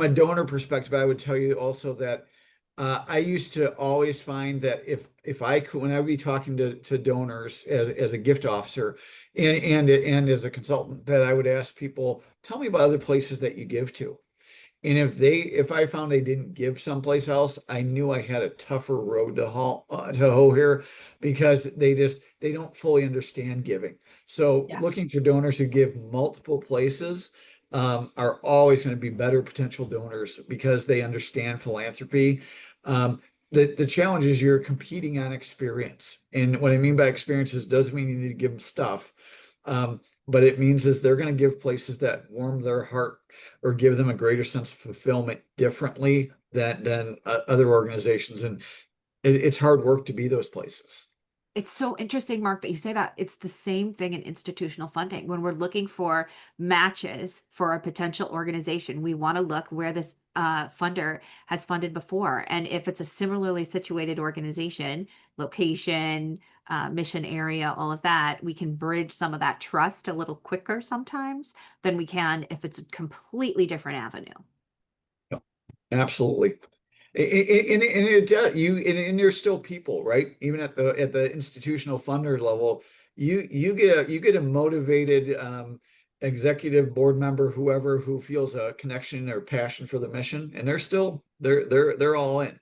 Speaker 1: a donor perspective, I would tell you also that I used to always find that if I could, when I would be talking to donors as a gift officer and as a consultant, that I would ask people, tell me about other places that you give to. And if I found they didn't give someplace else, I knew I had a tougher road to hoe here, because they don't fully understand giving. So
Speaker 2: Yeah.
Speaker 1: looking for donors who give multiple places are always going to be better potential donors, because they understand philanthropy. The challenge is you're competing on experience. And what I mean by experiences doesn't mean you need to give them stuff. But it means is they're going to give places that warm their heart or give them a greater sense of fulfillment differently than other organizations. And it's hard work to be those places.
Speaker 4: It's so interesting, Mark, that you say that. It's the same thing in institutional funding. When we're looking for matches for a potential organization, we want to look where this funder has funded before. And if it's a similarly situated organization, location, mission area, all of that, we can bridge some of that trust a little quicker sometimes than we can if it's a completely different avenue.
Speaker 1: Absolutely. And there's still people, right? Even at the institutional funder level, you get a motivated executive board member, whoever, who feels a connection or passion for the mission, and they're all in.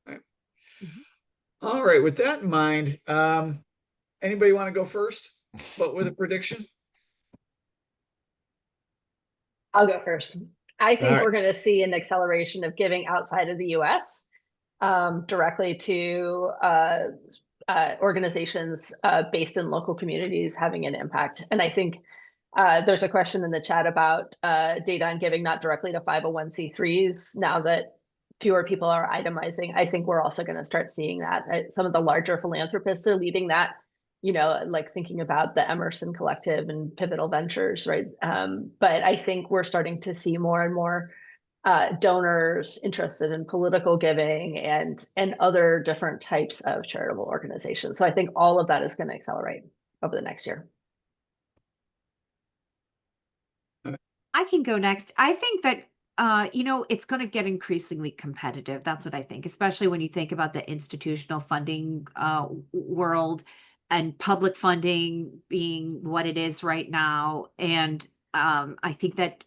Speaker 1: Right. All right. With that in mind, anybody want to go first, but with a prediction?
Speaker 2: I'll go first. I think
Speaker 1: right.
Speaker 2: we're going to see an acceleration of giving outside of the US directly to organizations based in local communities having an impact. And I think there's a question in the chat about data on giving not directly to 501c3s now that fewer people are itemizing. I think we're also going to start seeing that. Some of the larger philanthropists are leading that, you know, like thinking about the Emerson Collective and Pivotal Ventures, right? But I think we're starting to see more and more donors interested in political giving and other different types of charitable organizations. So I think all of that is going to accelerate over the next year.
Speaker 4: I can go next. I think that it's going to get increasingly competitive. That's what I think, especially when you think about the institutional funding world and public funding being what it is right now. And I think that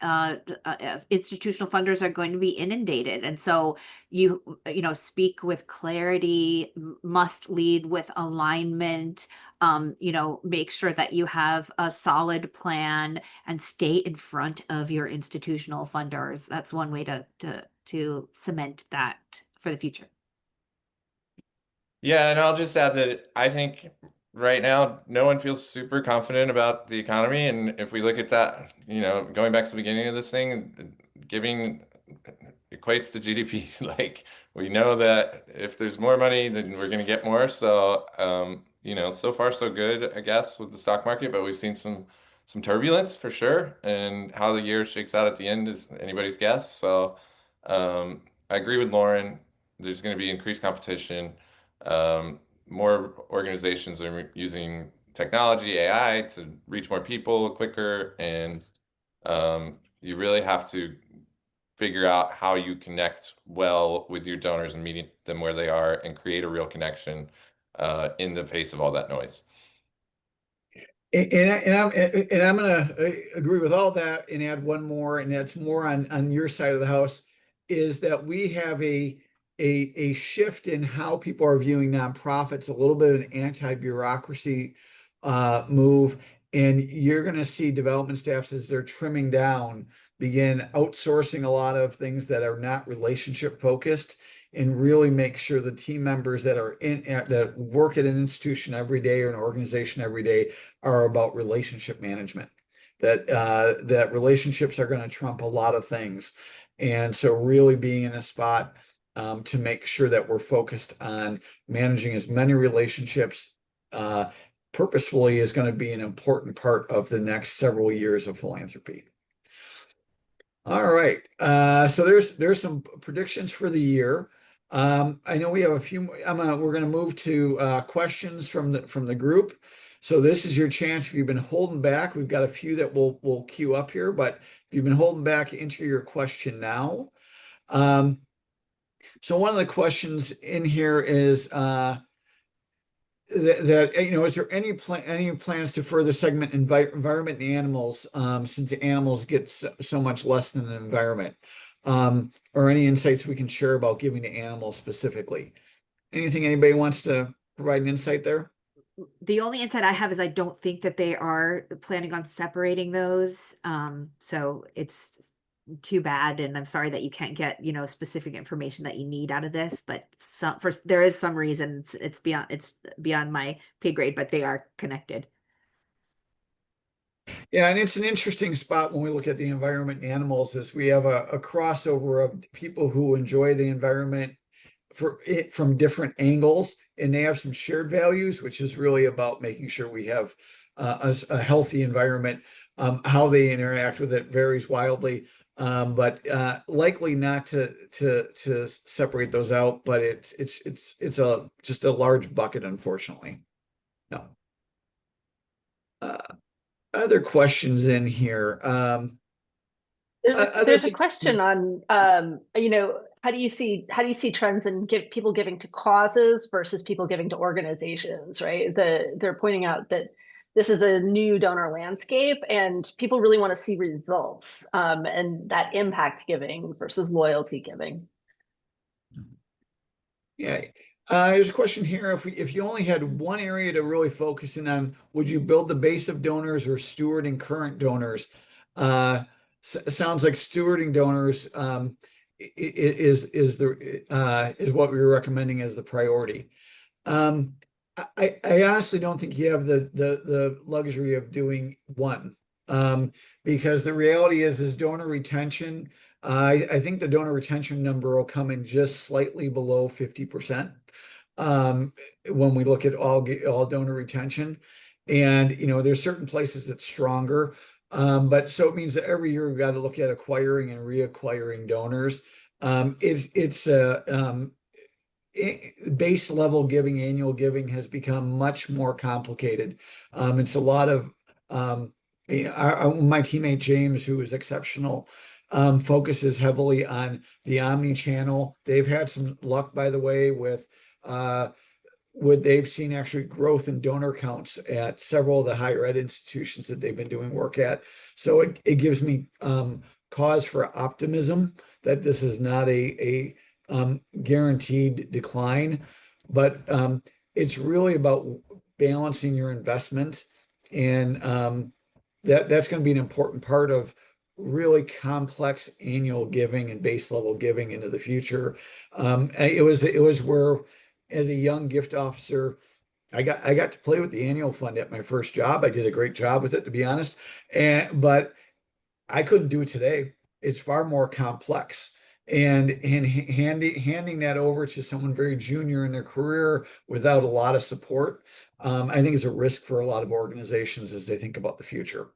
Speaker 4: institutional funders are going to be inundated. And so speak with clarity, must lead with alignment, make sure that you have a solid plan and stay in front of your institutional funders. That's one way to cement that for the future.
Speaker 3: Yeah, and I'll just add that I think right now no one feels super confident about the economy. And if we look at that, going back to the beginning of this thing, giving equates to GDP. Like, we know that if there's more money, then we're going to get more. So, so far so good, I guess, with the stock market, but we've seen some turbulence for sure. And how the year shakes out at the end is anybody's guess. So, I agree with Lauren. There's going to be increased competition. More organizations are using technology, AI, to reach more people quicker, and you really have to figure out how you connect well with your donors and meet them where they are and create a real connection in the face of all that noise.
Speaker 1: And I'm going to agree with all that and add one more, and that's more on your side of the house, is that we have a shift in how people are viewing nonprofits, a little bit of an anti-bureaucracy move. And you're going to see development staffs, as they're trimming down, begin outsourcing a lot of things that are not relationship focused, and really make sure the team members that work at an institution every day or an organization every day are about relationship management. That relationships are going to trump a lot of things. And so really being in a spot to make sure that we're focused on managing as many relationships purposefully is going to be an important part of the next several years of philanthropy. All right. So there's some predictions for the year. I know we have a few. We're going to move to questions from the group. So this is your chance. If you've been holding back, we've got a few that we'll queue up here. But if you've been holding back, enter your question now. So one of the questions in here is is there any plans to further segment environment and animals, since animals get so much less than the environment? or any insights we can share about giving to animals specifically. Anything anybody wants to provide an insight there?
Speaker 4: The only insight I have is I don't think that they are planning on separating those. So it's too bad, and I'm sorry that you can't get, specific information that you need out of this, but there is some reason it's beyond my pay grade, but they are connected.
Speaker 1: Yeah, and it's an interesting spot when we look at the environment and animals, is we have a crossover of people who enjoy the environment from different angles, and they have some shared values, which is really about making sure we have a healthy environment. How they interact with it varies wildly, but likely not to separate those out. But it's just a large bucket, unfortunately. No. Other questions in here.
Speaker 2: There's a question on, how do you see trends in people giving to causes versus people giving to organizations, right? They're pointing out that this is a new donor landscape and people really want to see results, and that impact giving versus loyalty giving.
Speaker 1: Yeah. There's a question here. If you only had one area to really focus in on, would you build the base of donors or stewarding current donors? Sounds like stewarding donors is what we were recommending as the priority. I honestly don't think you have the luxury of doing one, because the reality is donor retention. I think the donor retention number will come in just slightly below 50%, when we look at all donor retention. And there's certain places that's stronger, but so it means that every year we've got to look at acquiring and reacquiring donors. Base level giving, annual giving has become much more complicated. It's a lot of my teammate James, who is exceptional, focuses heavily on the omni-channel. They've had some luck, by the way, with they've seen actually growth in donor counts at several of the higher ed institutions that they've been doing work at. So it gives me cause for optimism that this is not a guaranteed decline, but it's really about balancing your investment, and that's going to be an important part of really complex annual giving and base level giving into the future. It was where, as a young gift officer, I got to play with the annual fund at my first job. I did a great job with it, to be honest, but I couldn't do it today. It's far more complex. And handing that over to someone very junior in their career without a lot of support, I think is a risk for a lot of organizations as they think about the future.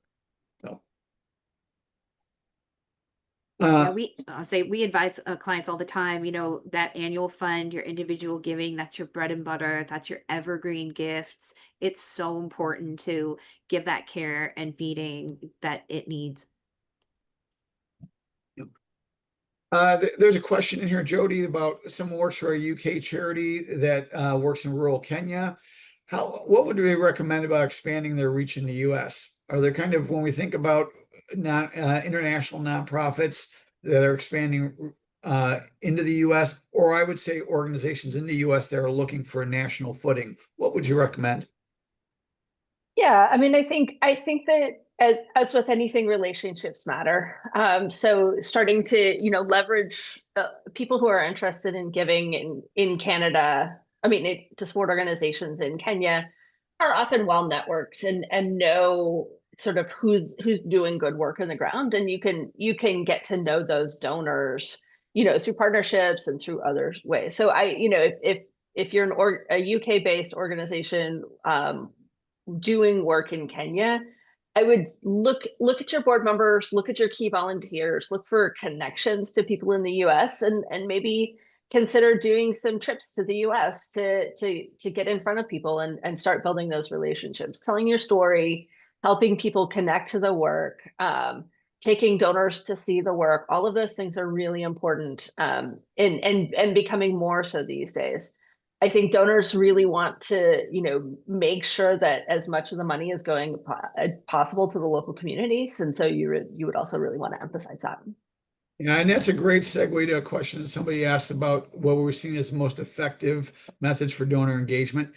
Speaker 1: So,
Speaker 4: Yeah, we advise clients all the time, that annual fund, your individual giving, that's your bread and butter, that's your evergreen gifts. It's so important to give that care and feeding that it needs.
Speaker 1: There's a question in here, Jodie, about someone works for a UK charity that works in rural Kenya. What would we recommend about expanding their reach in the US? Are there when we think about international nonprofits that are expanding into the US, or I would say organizations in the US that are looking for a national footing, what would you recommend?
Speaker 2: Yeah, I mean, I think that as with anything, relationships matter. So starting to, leverage people who are interested in giving in Canada, to support organizations in Kenya, are often well networked and know sort of who's doing good work on the ground, and you can get to know those donors, through partnerships and through other ways. So if you're a UK based organization doing work in Kenya, I would look at your board members, look at your key volunteers, look for connections to people in the US, and maybe consider doing some trips to the US to get in front of people and start building those relationships, telling your story, helping people connect to the work, taking donors to see the work. All of those things are really important, and becoming more so these days. I think donors really want to, make sure that as much of the money is going possible to the local communities. And so you would also really want to emphasize that.
Speaker 1: Yeah, and that's a great segue to a question that somebody asked about what we're seeing as most effective methods for donor engagement.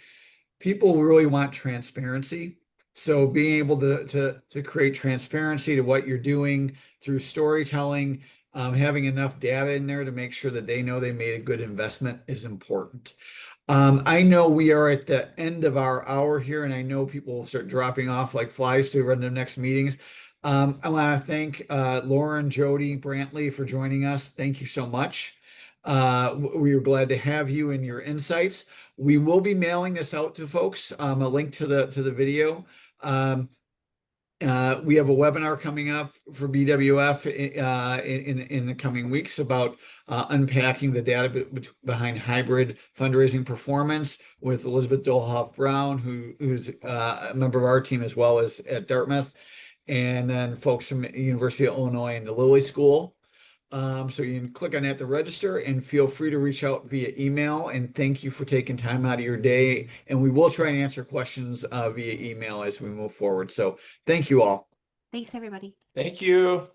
Speaker 1: People really want transparency. So being able to create transparency to what you're doing through storytelling, having enough data in there to make sure that they know they made a good investment is important. I know we are at the end of our hour here, and I know people will start dropping off like flies to run the next meetings. I want to thank Lauren, Jody, Brantley for joining us. Thank you so much. We are glad to have you and your insights. We will be mailing this out to folks, a link to the video. We have a webinar coming up for BWF in the coming weeks about unpacking the data behind hybrid fundraising performance with Elizabeth Dolhoff Brown, who's a member of our team as well as at Dartmouth, and then folks from University of Illinois and the Lilly School. So you can click on that to register and feel free to reach out via email. And thank you for taking time out of your day. And we will try and answer questions via email as we move forward. So thank you all.
Speaker 4: Thanks, everybody.
Speaker 3: Thank you.